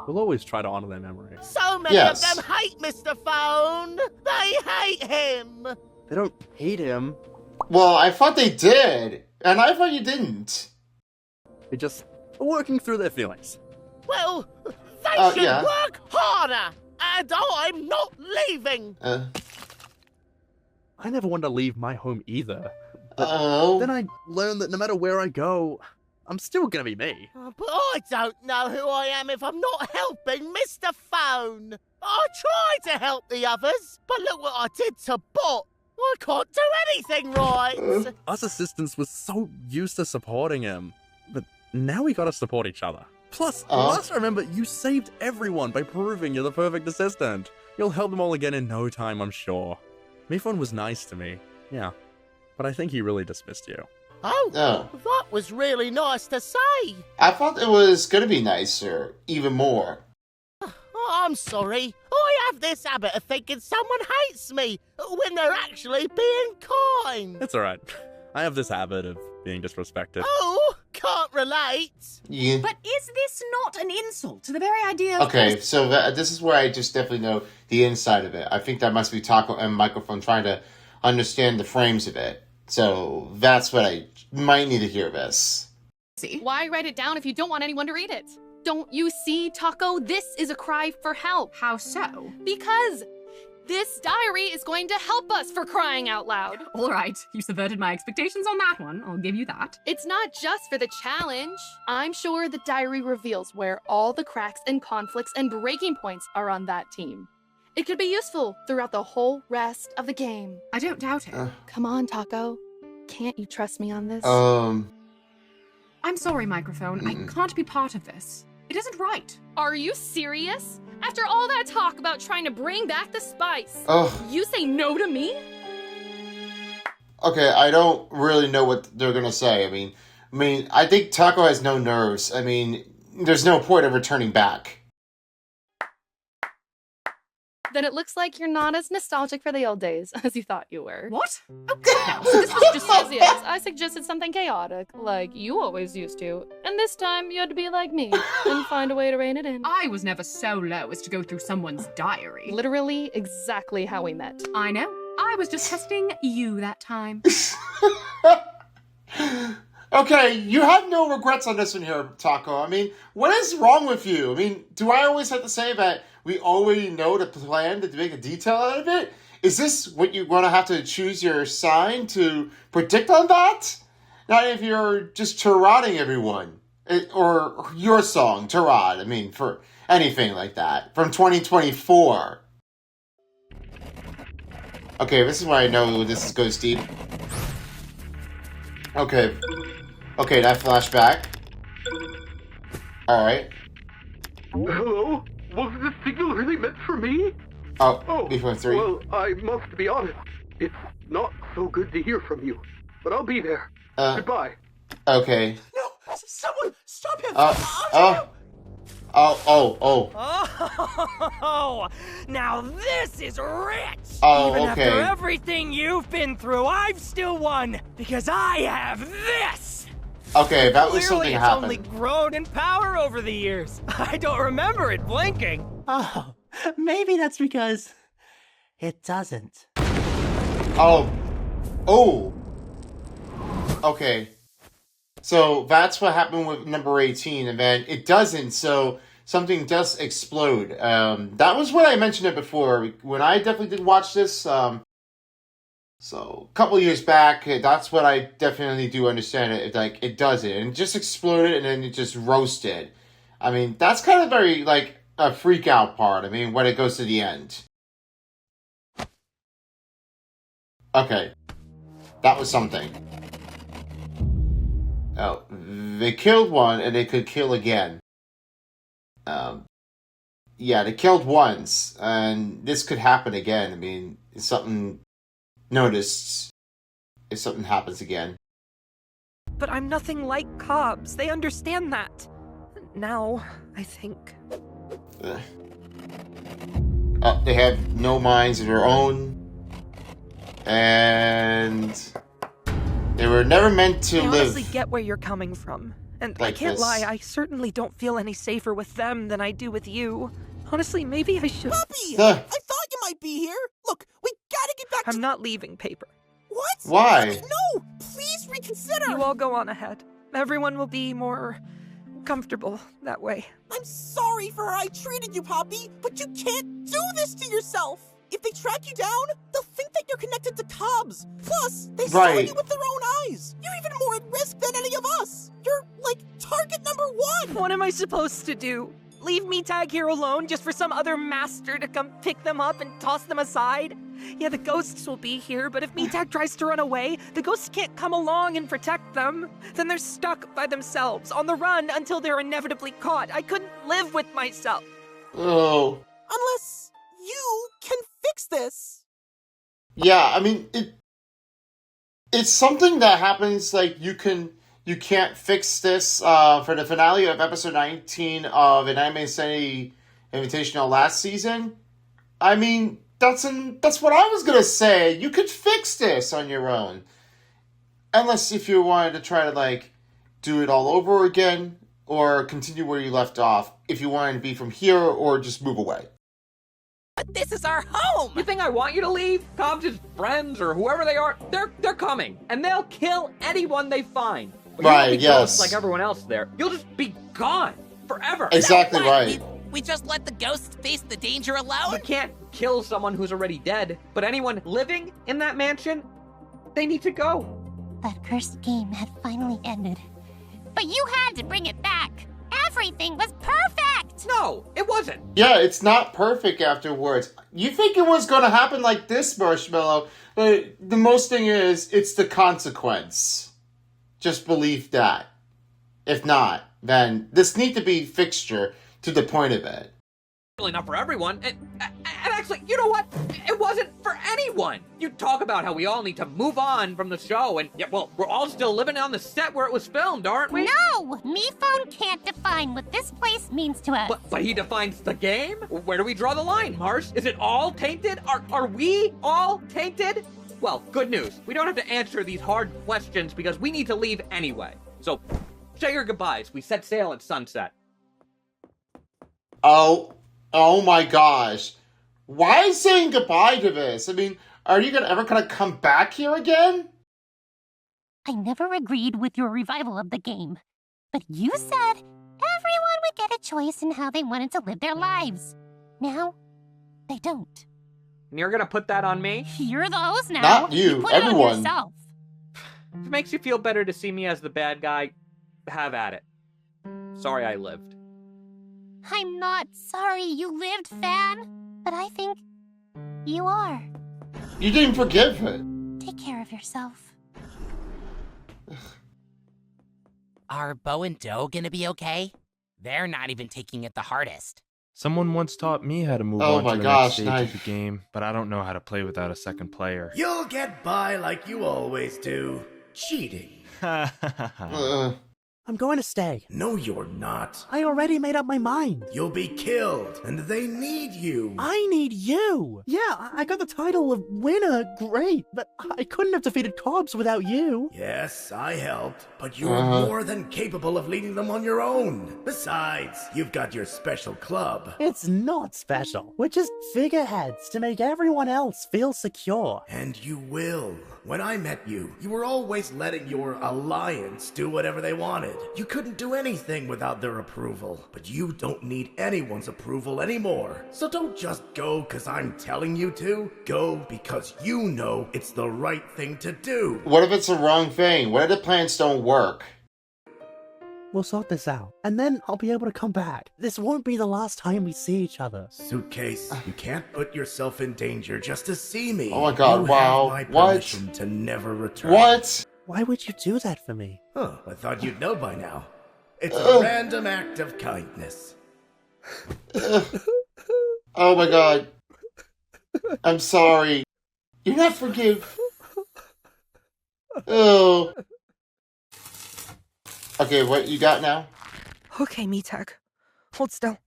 We'll always try to honor their memory. So many of them hate Mr. Phone. They hate him. They don't hate him. Well, I thought they did, and I thought you didn't. They're just working through their feelings. Well, they should yeah. work harder, and I'm not leaving. I never wanted to leave my home either. But then I learned that no matter where I go, I'm still gonna be me. But I don't know who I am if I'm not helping Mr. Phone. I tried to help the others, but look what I did to Bot. I can't do anything right. Us assistants were so used to supporting him, but now we gotta support each other. Plus, last I remember, you saved everyone by proving you're the perfect assistant. You'll help them all again in no time, I'm sure. Mifon was nice to me, yeah, but I think he really dismissed you. Oh, that was really nice to say. I thought it was going to be nicer, even more. I'm sorry. I have this habit of thinking someone hates me when they're actually being kind. It's alright. I have this habit of being disrespected. Oh, can't relate. Yeah. But is this not an insult to the very idea of... Okay, so this is where I just definitely know the inside of it. I think that must be Taco and Microphone trying to understand the frames of it. So that's what I might need to hear this. Why write it down if you don't want anyone to read it? Don't you see, Taco? This is a cry for help. How so? Because this diary is going to help us, for crying out loud. All right, you subverted my expectations on that one. I'll give you that. It's not just for the challenge. I'm sure the diary reveals where all the cracks and conflicts and breaking points are on that team. It could be useful throughout the whole rest of the game. I don't doubt it. Come on, Taco. Can't you trust me on this? I'm sorry, Microphone. I can't be part of this. It isn't right. Are you serious? After all that talk about trying to bring back the spice, you say no to me? Okay, I don't really know what they're gonna say. I mean, I think Taco has no nerves. I mean, there's no point of returning back. Then it looks like you're not as nostalgic for the old days as you thought you were. What? Oh, come now. So this was just Yes, I suggested something chaotic, like you always used to. And this time you had to be like me and find a way to rein it in. I was never so low as to go through someone's diary. Literally exactly how we met. I know. I was just testing you that time. Okay, you have no regrets on this one here, Taco. I mean, what is wrong with you? I mean, do I always have to say that we already know the plan to make a detail out of it? Is this what you're going to have to choose your sign to predict on that? Not if you're just Tarading everyone. Or your song, Tarad. I mean, for anything like that. From 2024. Okay, this is why I know this goes deep. Okay. Okay, that flashback. Alright. Hello? Was this signal really meant for me? Oh, before 3. Well, I must be honest. It's not so good to hear from you. But I'll be there. Goodbye. Okay. No! Someone stop him! Oh, now this is rich! Oh, Even okay. after everything you've been through, I've still won! Because I have this! Okay, that was Clearly something it's happened. only grown in power over the years. I don't remember it blinking. Oh, maybe that's because it doesn't. Oh. Okay. So that's what happened with number 18, and then it doesn't, so something does explode. That was what I mentioned it before. When I definitely did watch this, so a couple years back, that's what I definitely do understand it. Like, it does it, and it just exploded, and then it just roasted. I mean, that's kind of very, like, a freak out part. I mean, when it goes to the end. Okay. That was something. Oh, they killed one, and they could kill again. Yeah, they killed once, and this could happen again. I mean, it's something noticed if something happens again. But I'm nothing like Cobbs. They understand that. Now, I think. They have no minds of their own, and they were never meant to I live. honestly get where you're coming from. And I like can't this. lie, I certainly don't feel any safer with them than I do with you. Honestly, maybe I should. Puppy! I thought you might be here. Look, we gotta get back to. I'm not leaving, Paper. What? Why? No! Please reconsider! You all go on ahead. Everyone will be more comfortable that way. I'm sorry for how I treated you, Poppy, but you can't do this to yourself! If they track you down, they'll think that you're connected to Cobbs. Plus, they saw you with their own eyes. You're even more at risk than any of us. You're, like, target number 1! What am I supposed to do? Leave Meatag here alone just for some other master to come pick them up and toss them aside? Yeah, the ghosts will be here, but if Meatag tries to run away, the ghosts can't come along and protect them. Then they're stuck by themselves, on the run until they're inevitably caught. I couldn't live with myself. Oh. Unless you can fix this. Yeah, I mean, it's something that happens, like, you can't fix this, for the finale of episode 19 of Inanimate Insanity Invitational last season. I mean, that's what I was gonna say. You could fix this on your own. Unless if you wanted to try to, like, do it all over again, or continue where you left off, if you wanted to be from here, or just move away. But this is our home! You think I want you to leave? Cobbs' friends or whoever they are, they're coming. And they'll kill anyone they find. But you won't be ghosts like everyone else there. You'll just be gone forever. Exactly right. We just let the ghosts face the danger alone? You can't kill someone who's already dead. But anyone living in that mansion, they need to go. That cursed game had finally ended. But you had to bring it back. Everything was perfect! No, it wasn't. Yeah, it's not perfect afterwards. You think it was going to happen like this, Marshmallow, but the most thing is, it's the consequence. Just believe that. If not, then this need to be fixture to the point of it. Really not for everyone. And actually, you know what? It wasn't for anyone. You talk about how we all need to move on from the show, and, yeah, well, we're all still living on the set where it was filmed, aren't we? No! MePhone can't define what this place means to us. But he defines the game? Where do we draw the line, Mars? Is it all tainted? Are we all tainted? Well, good news. We don't have to answer these hard questions because we need to leave anyway. So, say your goodbyes. We set sail at sunset. Oh my gosh. Why is saying goodbye to this? I mean, are you ever gonna come back here again? I never agreed with your revival of the game. But you said everyone would get a choice in how they wanted to live their lives. Now, they don't. And you're gonna put that on me? You're the host now. Not you, put everyone. It on yourself. If it makes you feel better to see me as the bad guy, have at it. Sorry I lived. I'm not sorry you lived, Fan. But I think you are. You didn't forgive it. Take care of yourself. Are Bo and Doe gonna be okay? They're not even taking it the hardest. Someone once taught me how to move on to the next stage of the game, but I don't know how to play without a second player. You'll get by like you always do. Cheating. I'm going to stay. No, you're not. I already made up my mind. You'll be killed, and they need you. I need you. Yeah, I got the title of winner, great, but I couldn't have defeated Cobbs without you. Yes, I helped, but you're more than capable of leading them on your own. Besides, you've got your special club. It's not special. We're just figureheads to make everyone else feel secure. And you will. When I met you, you were always letting your alliance do whatever they wanted. You couldn't do anything without their approval. But you don't need anyone's approval anymore. So don't just go because I'm telling you to. Go because you know it's the right thing to do. What if it's the wrong thing? What if the plans don't work? We'll sort this out, and then I'll be able to come back. This won't be the last time we see each other. Suitcase, you can't put yourself in danger just to see me. Oh my god, wow. Have my permission to never return. What? Why would you do that for me? Huh, I thought you'd know by now. It's a random act of kindness. Oh my god. I'm sorry. You're not forgive. Oh. Okay, what you got now? Okay, Metag. Hold still.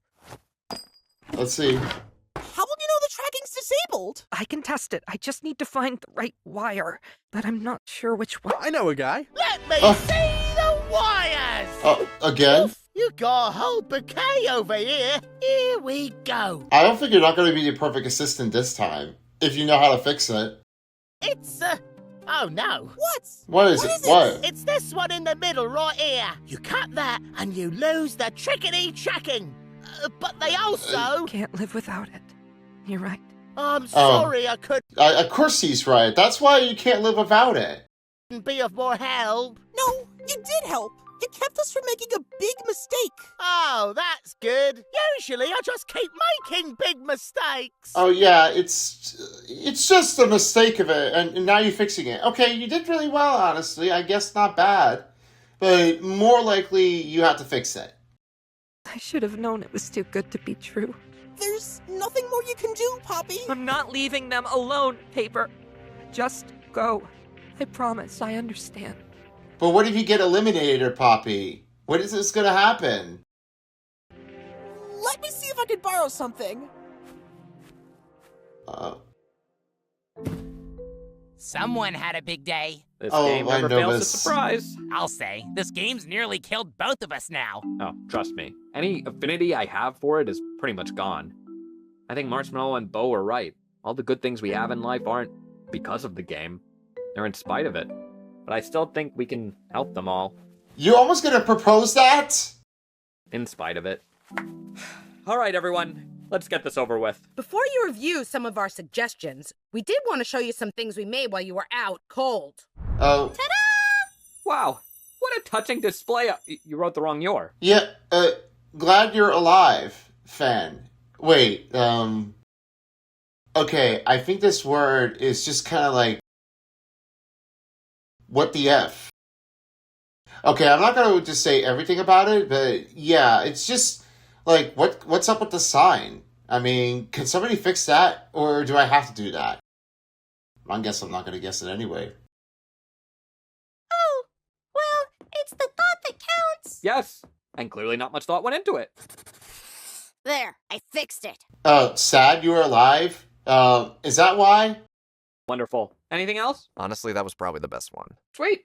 Let's see. How will you know the tracking's disabled? I can test it. I just need to find the right wire, but I'm not sure which one. I know a guy. Let me see the wires! Again? Oof, you got a whole bouquet over here. Here we go. I don't think you're not going to be the perfect assistant this time, if you know how to fix it. It's, oh no. What is it? What? It's this one in the middle right here. You cut that and you lose the trickety tracking. But they also... Can't live without it. You're right. I'm sorry I couldn't Of course he's right. That's why you can't live without it. be of more help. No, you did help. You kept us from making a big mistake. Oh, that's good. Usually I just keep making big mistakes. Oh yeah, it's just a mistake of it, and now you're fixing it. Okay, you did really well, honestly. I guess not bad. But more likely, you have to fix it. I should have known it was too good to be true. There's nothing more you can do, Poppy. I'm not leaving them alone, Paper. Just go. I promise, I understand. But what if you get eliminated, Poppy? What is this gonna happen? Let me see if I can borrow something. Someone had a big day. This game never fails to surprise. I'll say, this game's nearly killed both of us now. Oh, trust me. Any affinity I have for it is pretty much gone. I think Marshmallow and Bo are right. All the good things we have in life aren't because of the game. They're in spite of it. But I still think we can help them all. You're almost gonna propose that? In spite of it. All right, everyone. Let's get this over with. Before you review some of our suggestions, we did want to show you some things we made while you were out cold. Oh. Ta-da! Wow. What a touching display. You wrote the wrong your. Yeah, glad you're alive, fan. Wait, okay, I think this word is just kind of like, what the F? Okay, I'm not going to just say everything about it, but yeah, it's just like, what's up with the sign? I mean, can somebody fix that, or do I have to do that? I guess I'm not going to guess it anyway. Oh, well, it's the thought that counts. Yes, and clearly not much thought went into it. There, I fixed it. Sad you were alive? Is that why? Wonderful. Anything else? Honestly, that was probably the best one. Sweet.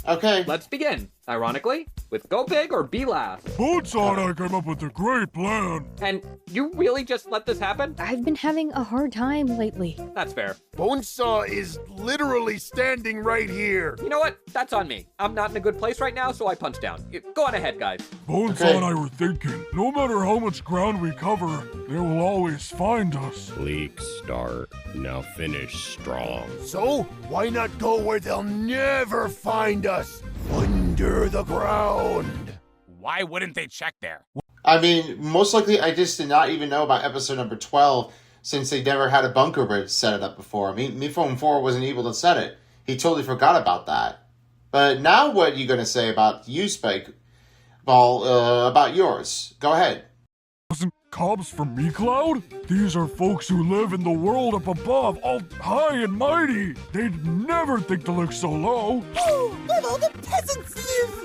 Okay. Let's begin, ironically, with Go Big or Be Last. Bonesaw and I came up with a great plan. And you really just let this happen? I've been having a hard time lately. That's fair. Bonesaw is literally standing right here. You know what? That's on me. I'm not in a good place right now, so I punch down. Go on ahead, guys. Bonesaw and I were thinking, no matter how much ground we cover, they will always find us. Bleak start. Now finish strong. So, why not go where they'll never find us? Under the ground. Why wouldn't they check there? I mean, most likely I just did not even know about episode number 12 since they never had a bunker bridge set it up before. I mean, Mephone 4 wasn't able to set it. He totally forgot about that. But now what are you going to say about you, Spike Ball, about yours? Go ahead. Wasn't Cobbs from MeCloud? These are folks who live in the world up above, all high and mighty. They'd never think to look so low. Oh, where all the peasants live!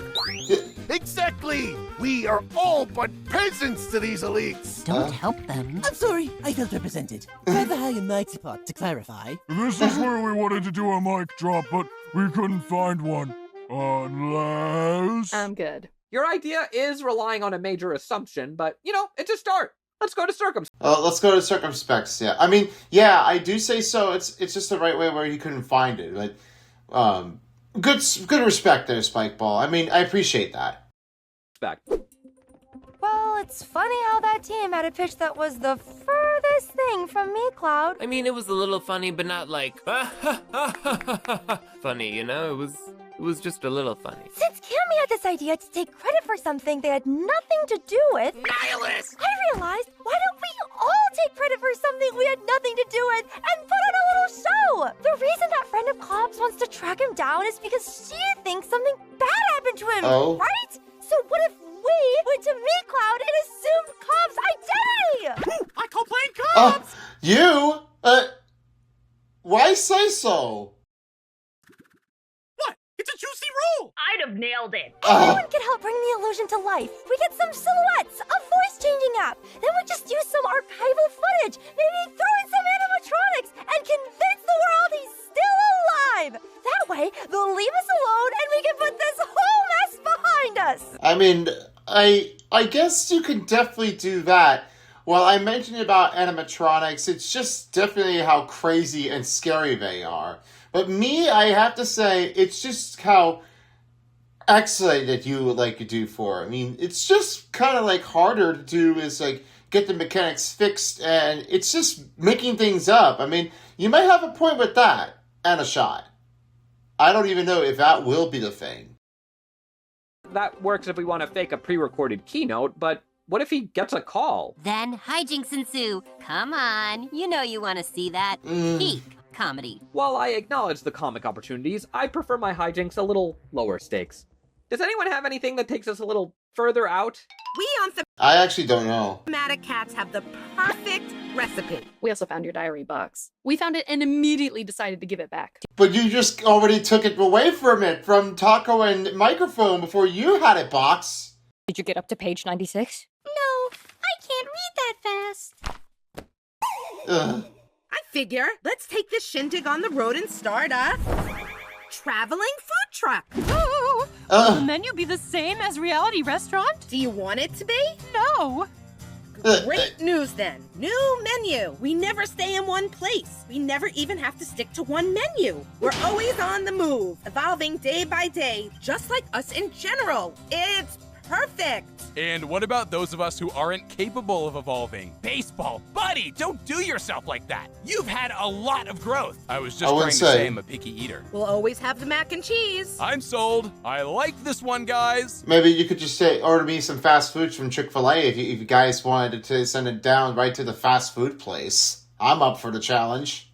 Exactly! We are all but peasants to these elites! Don't help them. I'm sorry, I felt represented. Rather high and mighty pot, to clarify. This is where we wanted to do a mic drop, but we couldn't find one. Unless... I'm good. Your idea is relying on a major assumption, but, it's a start. Let's go to circumspect. Let's go to circumspects, yeah. I mean, yeah, I do say so. It's just the right way where you couldn't find it. Like, good respect there, Spike Ball. I mean, I appreciate that. Respect. Well, it's funny how that team had a pitch that was the furthest thing from me, Cloud. I mean, it was a little funny, but not like funny, It was just a little funny. Since Cammy had this idea to take credit for something they had nothing to do with... Nihilist! I realized, why don't we all take credit for something we had nothing to do with and put on a little show? The reason that friend of Cobb's wants to track him down is because she thinks something bad happened to him, right? So what if we went to MeCloud and assumed Cobb's identity? I call playing Cobbs! Why say so? It's a juicy rule! I'd have nailed it. Everyone can help bring the illusion to life. We get some silhouettes, a voice-changing app. Then we just use some archival footage. Maybe throw in some animatronics and convince the world he's still alive. That way, they'll leave us alone and we can put this whole mess behind us. I mean, I guess you can definitely do that. Well, I mentioned about animatronics. It's just definitely how crazy and scary they are. But me, I have to say, it's just how excellent that you would like to do for. I mean, it's just kind of like harder to do is like get the mechanics fixed, and it's just making things up. I mean, you might have a point with that and a shot. I don't even know if that will be the thing. That works if we want to fake a pre-recorded keynote, but what if he gets a call? Then hijinks ensue. Come on, you know you want to see that. Peak comedy. While I acknowledge the comic opportunities, I prefer my hijinks a little lower stakes. Does anyone have anything that takes us a little further out? We on I actually don't know. Thematic Cats have the perfect recipe. We also found your diary box. We found it and immediately decided to give it back. But you just already took it away from Taco and Microphone before you had it, Box. Did you get up to page 96? No, I can't read that fast. Ugh. I figure, let's take this shindig on the road and start a traveling food truck. Oh, will the menu be the same as Reality Restaurant? Do you want it to be? No. Great news then. New menu. We never stay in one place. We never even have to stick to one menu. We're always on the move, evolving day by day, just like us in general. It's perfect. And what about those of us who aren't capable of evolving? Baseball, buddy, don't do yourself like that. You've had a lot of growth. I was just trying to say I'm a picky eater. We'll always have the mac and cheese. I'm sold. I like this one, guys. Maybe you could just order me some fast foods from Chick-fil-A if you guys wanted to send it down right to the fast food place. I'm up for the challenge.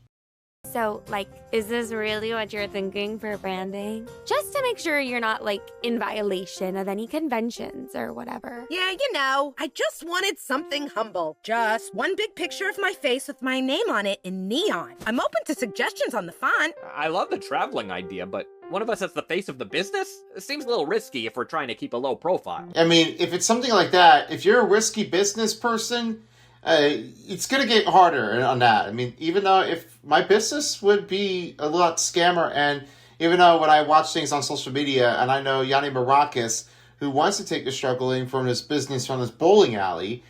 So, like, is this really what you're thinking for branding? Just to make sure you're not, like, in violation of any conventions or whatever. Yeah, you know, I just wanted something humble. Just one big picture of my face with my name on it in neon. I'm open to suggestions on the font. I love the traveling idea, but one of us as the face of the business? It seems a little risky if we're trying to keep a low profile. I mean, if it's something like that, if you're a risky business person, it's going to get harder on that. I mean, even though if my business would be a lot scammer, and even though when I watch things on social media, and I know Yanni Maracas, who wants to take the struggling from his business from his bowling alley,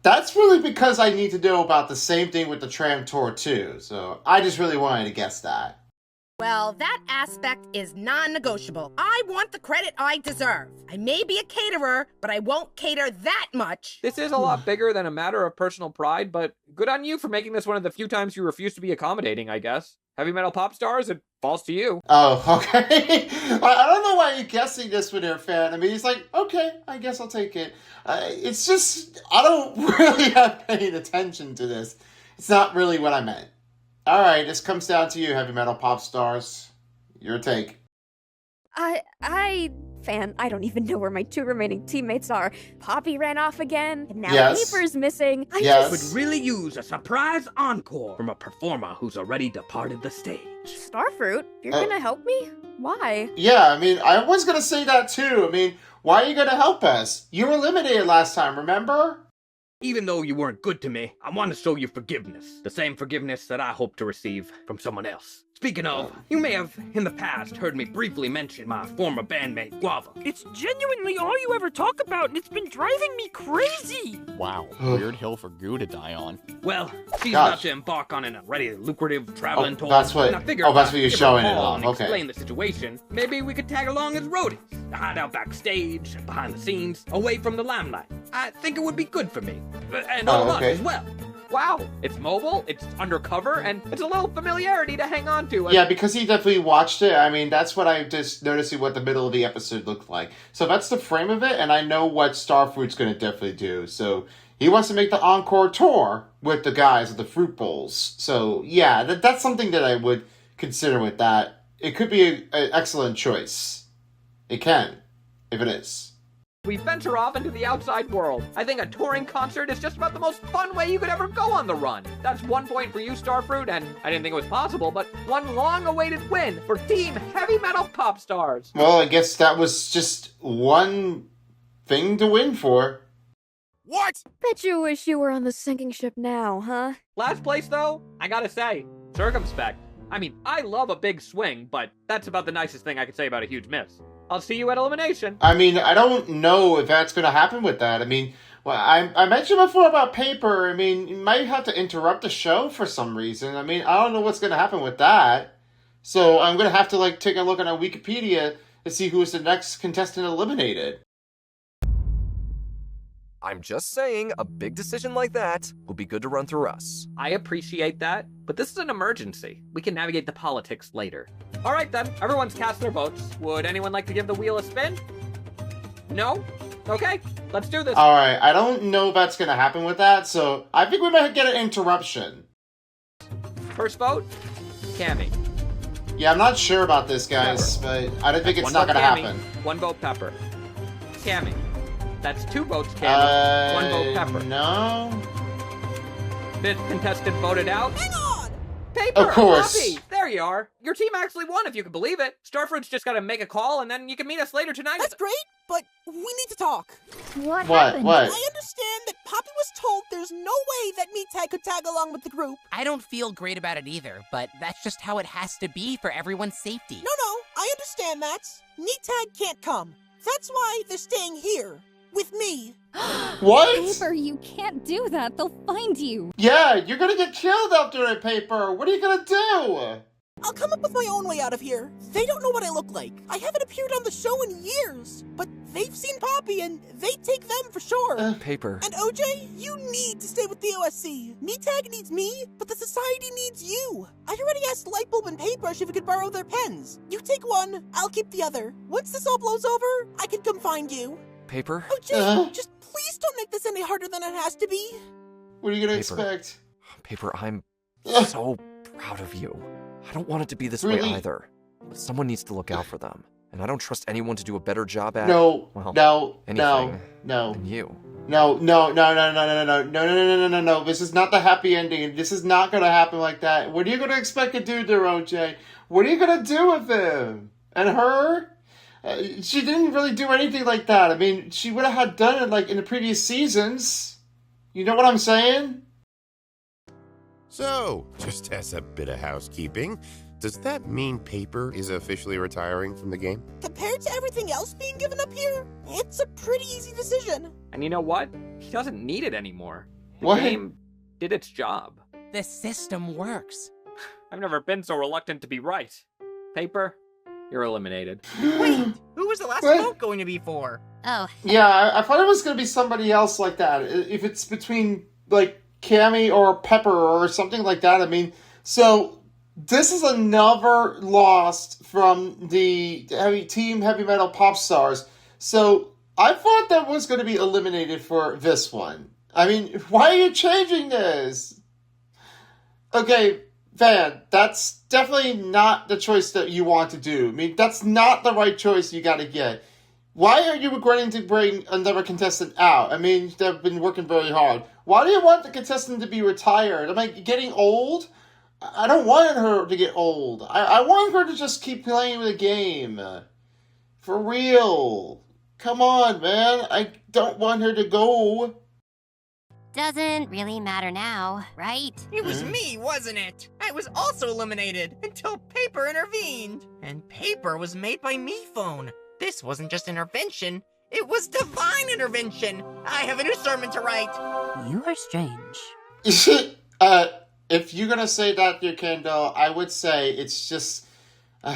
that's really because I need to know about the same thing with the tram tour too. So I just really wanted to guess that. Well, that aspect is non-negotiable. I want the credit I deserve. I may be a caterer, but I won't cater that much. This is a lot bigger than a matter of personal pride, but good on you for making this one of the few times you refuse to be accommodating, I guess. Heavy metal pop stars, it falls to you. Oh, okay. I don't know why you're guessing this with your fan. I mean, he's like, okay, I guess I'll take it. It's just, I don't really have paid attention to this. It's not really what I meant. All right, this comes down to you, heavy metal pop stars. Your take. Fan, I don't even know where my two remaining teammates are. Poppy ran off again, and now Yes. Paper's missing. Yes. Could really use a surprise encore from a performer who's already departed the stage. Starfruit, you're gonna help me? Why? Yeah, I mean, I was going to say that too. I mean, why are you going to help us? You were eliminated last time, remember? Even though you weren't good to me, I want to show you forgiveness. The same forgiveness that I hope to receive from someone else. Speaking of, you may have, in the past, heard me briefly mention my former bandmate, Guava. It's genuinely all you ever talk about, and it's been driving me crazy. Wow, weird hill for Goo to die on. Well, she's about to embark on an already lucrative traveling tour. that's what- and I figured that's what if you're I give showing her a it call off, and okay. explain the situation, maybe we could tag along as roadies. To hide out backstage, behind the scenes, away from the limelight. I think it would be good for me. And all of us as well. Wow, it's mobile, it's undercover, and it's a little familiarity to hang on to. Yeah, because he definitely watched it. I mean, that's what I just noticed what the middle of the episode looked like. So that's the frame of it, and I know what Starfruit's going to definitely do. So he wants to make the encore tour with the guys at the Fruit Bowls. So yeah, that's something that I would consider with that. It could be an excellent choice. It can, if it is. We venture off into the outside world. I think a touring concert is just about the most fun way you could ever go on the run. That's 1 point for you, Starfruit, and I didn't think it was possible, but one long-awaited win for Team Heavy Metal Pop Stars. Well, I guess that was just one thing to win for. What? Bet you wish you were on the sinking ship now, huh? Last place, though, I gotta say, circumspect. I mean, I love a big swing, but that's about the nicest thing I could say about a huge miss. I'll see you at elimination. I mean, I don't know if that's going to happen with that. I mean, well, I mentioned before about Paper. I mean, you might have to interrupt the show for some reason. I mean, I don't know what's going to happen with that. So I'm going to have to, take a look on our Wikipedia to see who is the next contestant eliminated. I'm just saying, a big decision like that will be good to run through us. I appreciate that, but this is an emergency. We can navigate the politics later. All right then, everyone's cast their votes. Would anyone like to give the wheel a spin? No? Okay, let's do this. All right, I don't know if that's going to happen with that, so I think we might get an interruption. First vote, Cammy. Yeah, I'm not sure about this, guys, but I don't think it's not going to happen. 1 vote Pepper. Cammy. That's 2 votes Cammy, 1 vote Pepper. No. 5th contestant voted out. Hang on! Paper! Of course. Poppy! There you are. Your team actually won, if you can believe it. Starfruit's just gotta make a call, and then you can meet us later tonight. That's great, but we need to talk. What happened? What? I understand that Poppy was told there's no way that Meatag could tag along with the group. I don't feel great about it either, but that's just how it has to be for everyone's safety. No, I understand that. Meatag can't come. That's why they're staying here. With me. What? Paper, you can't do that. They'll find you. Yeah, you're going to get killed after that, Paper. What are you going to do? I'll come up with my own way out of here. They don't know what I look like. I haven't appeared on the show in years, but they've seen Poppy and they take them for sure. Paper. And OJ, you need to stay with the OSC. Meatag needs me, but the society needs you. I already asked Lightbulb and Paintbrush if we could borrow their pens. You take one, I'll keep the other. Once this all blows over, I can come find you. Paper? OJ, just please don't make this any harder than it has to be. What are you going to expect? Paper, I'm so proud of you. I don't want it to be this Really? way either. But someone needs to look out for them. And I don't trust anyone to do a better job at No, well, no, anything no. than you. No. This is not the happy ending. This is not going to happen like that. What are you going to expect to do there, OJ? What are you going to do with him? And her? She didn't really do anything like that. I mean, she would have done it like in the previous seasons. You know what I'm saying? So, just as a bit of housekeeping, does that mean Paper is officially retiring from the game? Compared to everything else being given up here, it's a pretty easy decision. And you know what? He doesn't need it anymore. The What? game did its job. The system works. I've never been so reluctant to be right. Paper, you're eliminated. Wait, who was the last What? vote going to be for? Oh. Yeah, I thought it was going to be somebody else like that. If it's between, like, Cammy or Pepper or something like that. I mean, so this is another loss from the Team Heavy Metal Pop Stars. So I thought that was going to be eliminated for this one. I mean, why are you changing this? Okay, Van, that's definitely not the choice that you want to do. I mean, that's not the right choice you got to get. Why are you regretting to bring another contestant out? I mean, they've been working very hard. Why do you want the contestant to be retired? Am I getting old? I don't want her to get old. I want her to just keep playing the game. For real. Come on, man. I don't want her to go. Doesn't really matter now, right? It was me, wasn't it? I was also eliminated until Paper intervened. And Paper was made by Me Phone. This wasn't just intervention, it was divine intervention. I have a new sermon to write. You are strange. If you're gonna say that, dear Kendall, I would say it's just a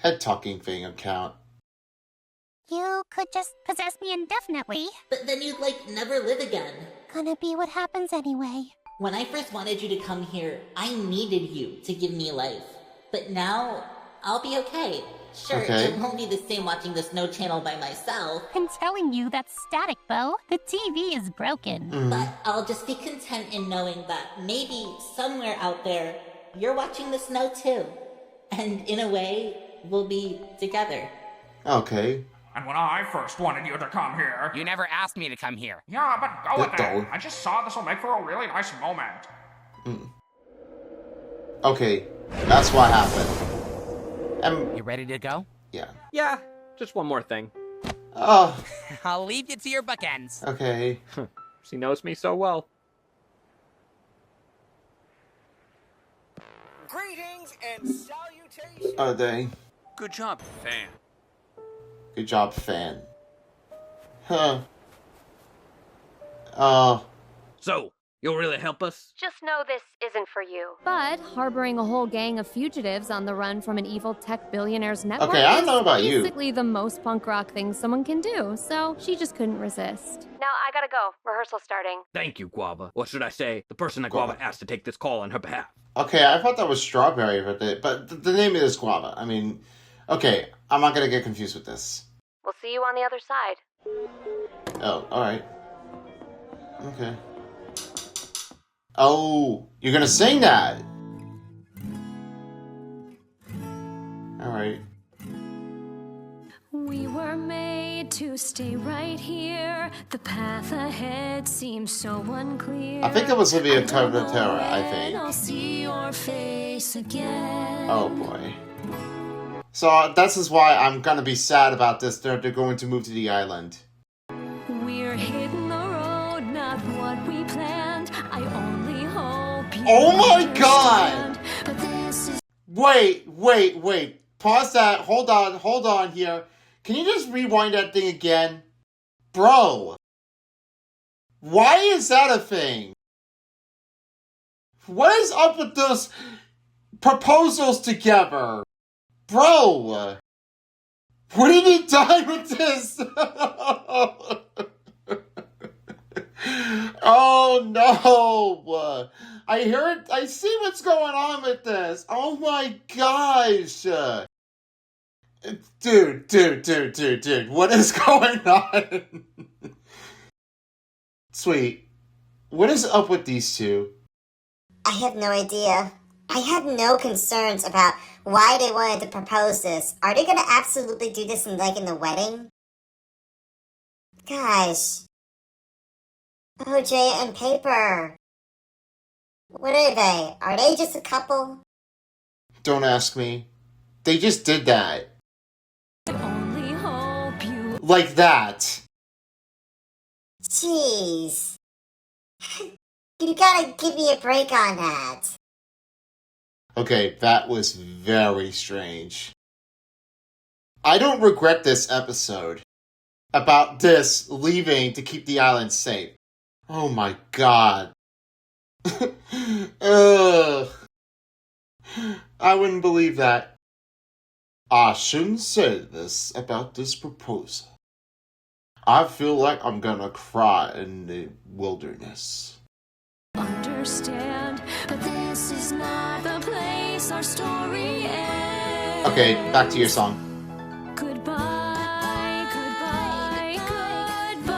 head-talking thing account. You could just possess me indefinitely. But then you'd, never live again. Gonna be what happens anyway. When I first wanted you to come here, I needed you to give me life. But now, I'll be okay. Sure, Okay. It won't be the same watching the Snow Channel by myself. I'm telling you that's static, Bo. The TV is broken. But I'll just be content in knowing that maybe somewhere out there, you're watching the snow too. And in a way, we'll be together. Okay. And when I first wanted you to come here... You never asked me to come here. Yeah, but go with That it. I just saw this will make for a really nice moment. Okay, that's what happened. You ready to go? Yeah. Yeah, just one more thing. Oh. I'll leave you to your bookends. Okay. She knows me so well. Greetings and salutations. Are they? Good job, fan. Good job, fan. Huh. So, you'll really help us? Just know this isn't for you. But harboring a whole gang of fugitives on the run from an evil tech billionaire's network Okay, I don't know about is you. basically the most punk rock thing someone can do, so she just couldn't resist. Now I gotta go. Rehearsal's starting. Thank you, Guava. Or should I say, the person that Guava asked to take this call on her behalf. Okay, I thought that was Strawberry, but the name is Guava. I mean, okay, I'm not gonna get confused with this. We'll see you on the other side. Oh, alright. Okay. Oh, you're gonna sing that! Alright. We were made to stay right here. The path ahead seems so unclear. I think it was gonna be a cover of Terror, I think. I'll see your face again. Oh boy. So this is why I'm gonna be sad about this. They're going to move to the island. We're hitting the road, not what we planned. I only hope you Oh my understand. god! But this is Wait. Pause that. Hold on here. Can you just rewind that thing again? Bro. Why is that a thing? What is up with those proposals together? Bro. What have you done with this? Oh no! I see what's going on with this. Oh my gosh! Dude, what is going on? Sweet, what is up with these two? I have no idea. I had no concerns about why they wanted to propose this. Are they gonna absolutely do this in the wedding? Gosh. OJ and Paper. What are they? Are they just a couple? Don't ask me. They just did that. Only hope you Like that. Jeez. You gotta give me a break on that. Okay, that was very strange. I don't regret this episode about this leaving to keep the island safe. Oh my god. Ugh. I wouldn't believe that. I shouldn't say this about this proposal. I feel like I'm gonna cry in the wilderness. understand, but this is not the place our story ends. Okay, back to your song. Goodbye, goodbye, goodbye.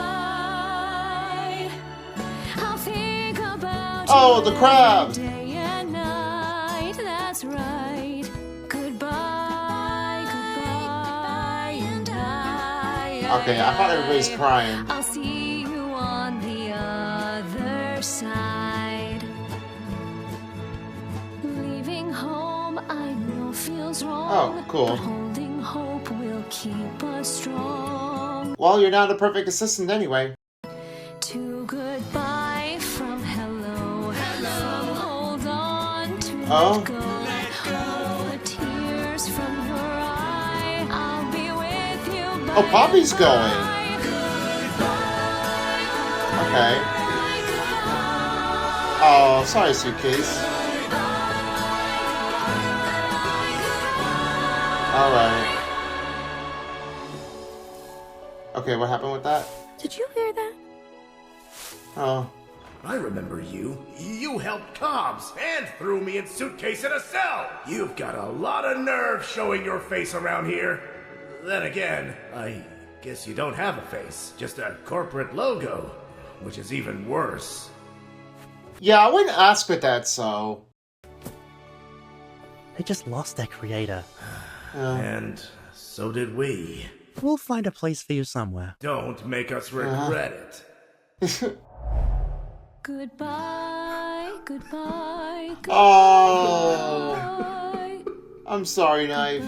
I'll think about Oh, you the crab! day and night, that's right. Goodbye, goodbye, and Okay, I thought everybody's crying. I'll see you on the other side. Leaving home, I know feels wrong. Oh, cool. But holding hope will keep us strong. Well, you're not a perfect assistant anyway. To goodbye from hello. From hold on to Oh? let go. All the tears from your eye. I'll be with you. Oh, Poppy's going. Okay. Oh, sorry, suitcase. Alright. Okay, what happened with that? Did you hear that? Oh. I remember you. You helped Cobbs and threw me in suitcase in a cell. You've got a lot of nerve showing your face around here. Then again, I guess you don't have a face, just a corporate logo, which is even worse. Yeah, I wouldn't ask for that, so... They just lost their creator. And so did we. We'll find a place for you somewhere. Don't make us regret it. Goodbye, goodbye, goodbye. Oh. I'm sorry, Knife.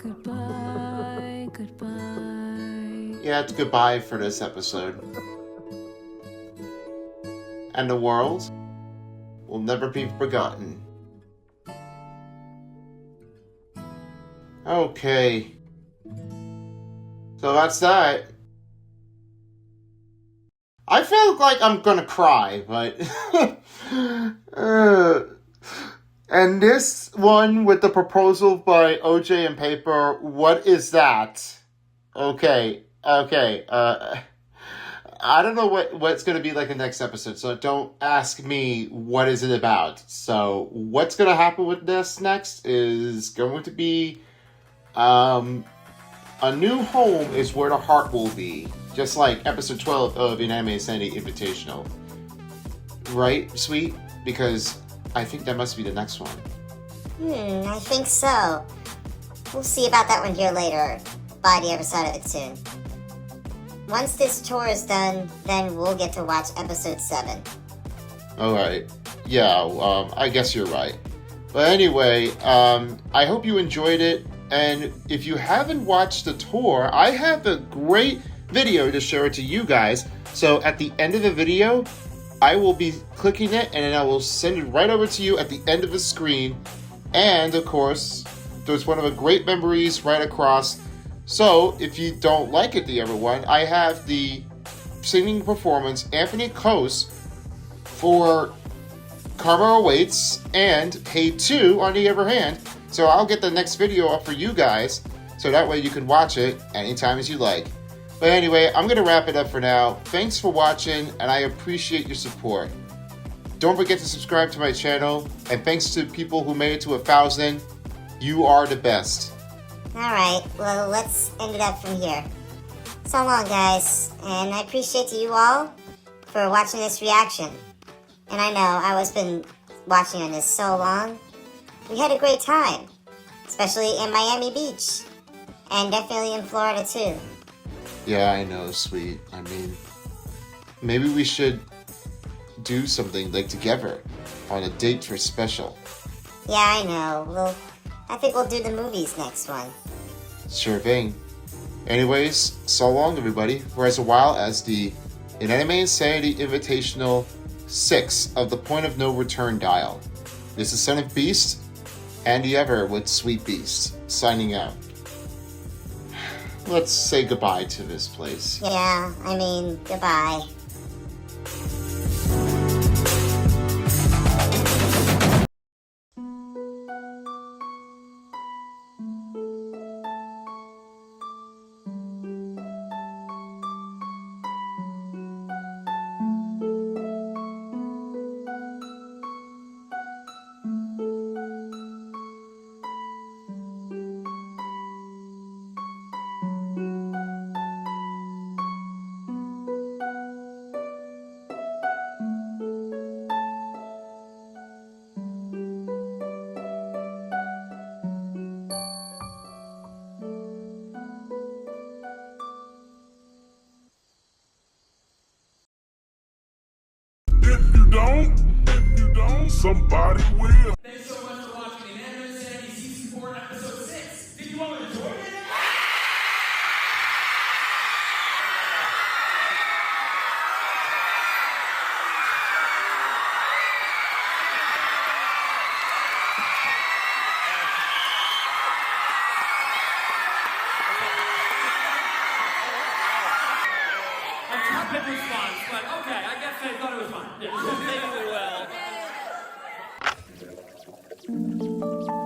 Goodbye, goodbye. Yeah, it's goodbye for this episode. And the world will never be forgotten. Okay. So that's that. I feel like I'm gonna cry, but... And this one with the proposal by OJ and Paper, what is that? Okay. I don't know what's going to be like the next episode, so don't ask me what is it about. So what's going to happen with this next is going to be a new home is where the heart will be. Just like episode 12 of Inanimate Insanity Invitational. Right, Sweet? Because I think that must be the next one. I think so. We'll see about that one here later. Buy the other side of it soon. Once this tour is done, then we'll get to watch episode 7. Alright. Yeah, I guess you're right. But anyway, I hope you enjoyed it. And if you haven't watched the tour, I have a great video to show it to you guys. So at the end of the video, I will be clicking it and then I will send it right over to you at the end of the screen. And of course, there's one of the great memories right across. So if you don't like it, the other one, I have the singing performance Anthony Coase for Karma Awaits and Hey 2 on the other hand. So I'll get the next video up for you guys, so that way you can watch it anytime as you like. But anyway, I'm going to wrap it up for now. Thanks for watching, and I appreciate your support. Don't forget to subscribe to my channel, and thanks to people who made it to 1,000. You are the best. Alright, well, let's end it up from here. So long, guys, and I appreciate you all for watching this reaction. And I know I was been watching on this so long. We had a great time, especially in Miami Beach, and definitely in Florida too. Yeah, I know, sweet. I mean, maybe we should do something like together on a date for special. Yeah, I know. I think we'll do the movies next one. Sure thing. Anyways, so long, everybody, for as a while as the Inanimate Insanity Invitational 6 of the Point of No Return dial. This is Son of Beast, Andy Ever with Sweet Beast, signing out. Let's say goodbye to this place. Yeah, I mean, goodbye. If you don't, somebody will. Thanks so much for watching Inanimate Insanity Season 4, Episode 6. Did you all enjoy it? A tepid response, but okay, I guess they thought it was fun. Maybe we will.